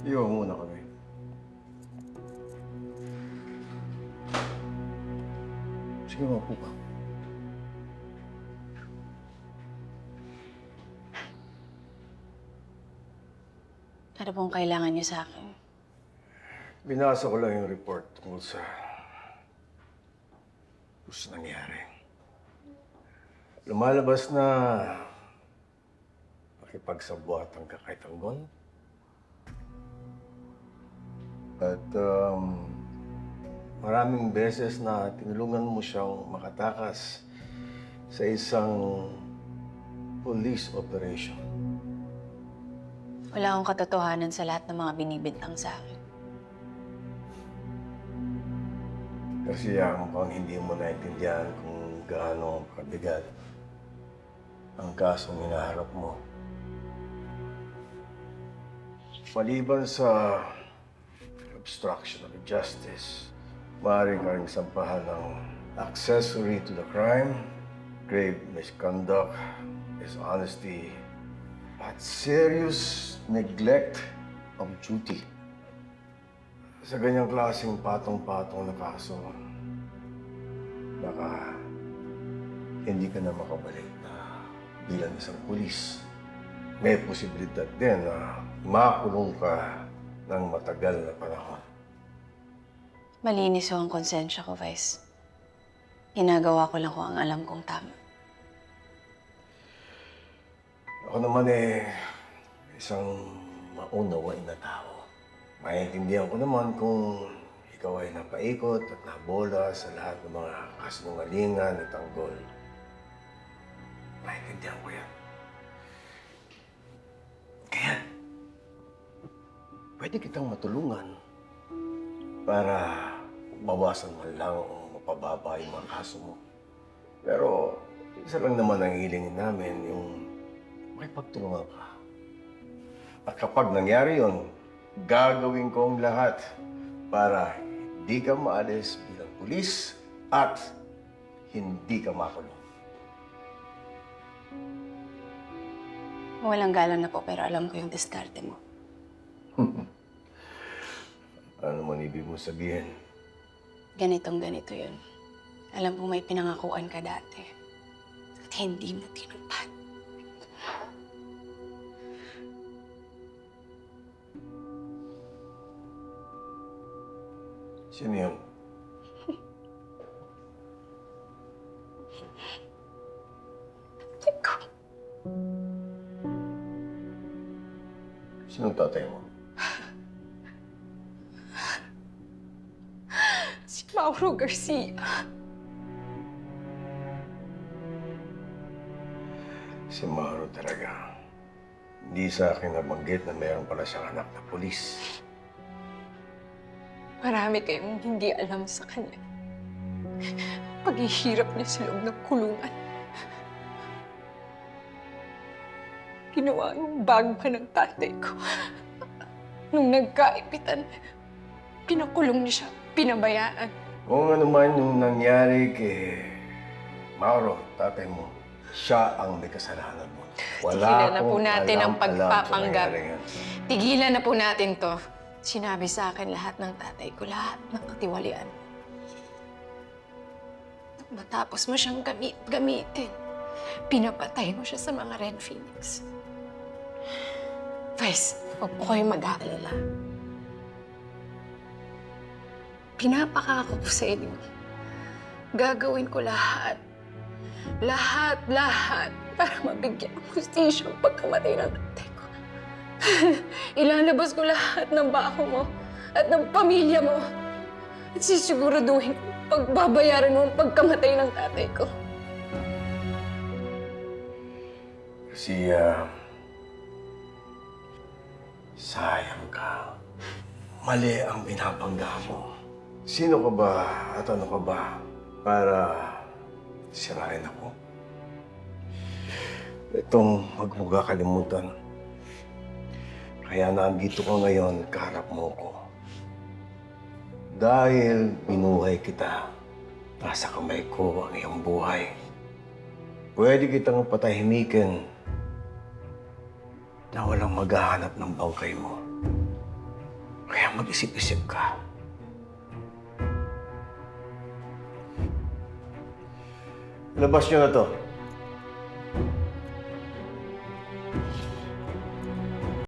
Iwan muna kami. Sige, mapo ka. Ano pong kailangan niyo sa akin? Binasa ko lang yung report tungkol sa nangyari. Lumalabas na makipagsabwatan ka kay Tanggol. At maraming beses na tinulungan mo siyang makatakas sa isang police operation. Wala akong katotohanan sa lahat ng mga binibintang sa akin. Kasi mukhang hindi mo naintindihan kung gaano kabigat ang kasong hinaharap mo. Maliban sa obstruction of justice, maaari ka rin sampahan ng accessory to the crime, grave misconduct, dishonesty, at serious neglect of duty. Sa ganyang klaseng patong-patong na kaso, baka hindi ka na makabalik na bilang isang pulis. May posibilidad din na makulong ka ng matagal na panahon. Malinis ho ang konsensya ko, Vice. Ginagawa ko lang kung ang alam kong tama. Ako naman isang maunawain na tao. Maintindihan ko naman kung ikaw ay napaikot at nabola sa lahat ng mga kasinungalingan at tanggol. Maintindihan ko yan. Kaya, pwede kitang matulungan para mabawasan man lang o mapababa yung mga kaso mo. Pero, isa lang naman ang hilingin namin, yung makipagtulungan ka. At kapag nangyari yun, gagawin ko ang lahat para hindi ka maalis bilang pulis at hindi ka makulong. Walang galang na po, pero alam ko yung diskarte mo. Ano man ibig mo sabihin? Ganito yun. Alam ko may pinangakuan ka dati. At hindi mo tinupad. Sino yun? Ikaw. Sinong tatay mo? Si Mauro Garcia. Si Mauro talaga. Hindi sa akin nabanggit na mayroon pala siyang anak na pulis. Marami kayong hindi alam sa kanya. Paghihirap niya sa loob ng kulungan. Ginawa yung bagma ng tatay ko. Nung nagkaipitan, pinakulong niya siya, pinabayaan. Kung ano man yung nangyari kay Mauro, tatay mo, siya ang may kasalanan mo. Tigilan na po akong natin ang alam sa pagpapanggap. nangyari yan. Tigilan na po natin to. Sinabi sa akin lahat ng tatay ko, lahat ng katiwalian. Matapos mo siyang gamitin, pinapatay mo siya sa mga Red Phoenix. Vice, huwag po kayong mag-aalala. Pinapakako ko sa inyo. Gagawin ko lahat. Lahat para mabigyan ng hustisya ang pagkamatay ng tatay ko. Ilalabas ko lahat ng baho mo at ng pamilya mo. At sisiguraduhin ko pagbabayaran mo ang pagkamatay ng tatay ko. Kasi, sayang ka. Mali ang binabangga mo. Sino ka ba at ano ka ba para sirain ako? Itong huwag mo kakalimutan. Kaya nandito ka ngayon, kaharap mo ko. Dahil binuhay kita, nasa kamay ko ang iyong buhay. Pwede kitang patahimikin na walang maghahanap ng bangkay mo. Kaya mag-isip-isip ka. Labas nyo na to.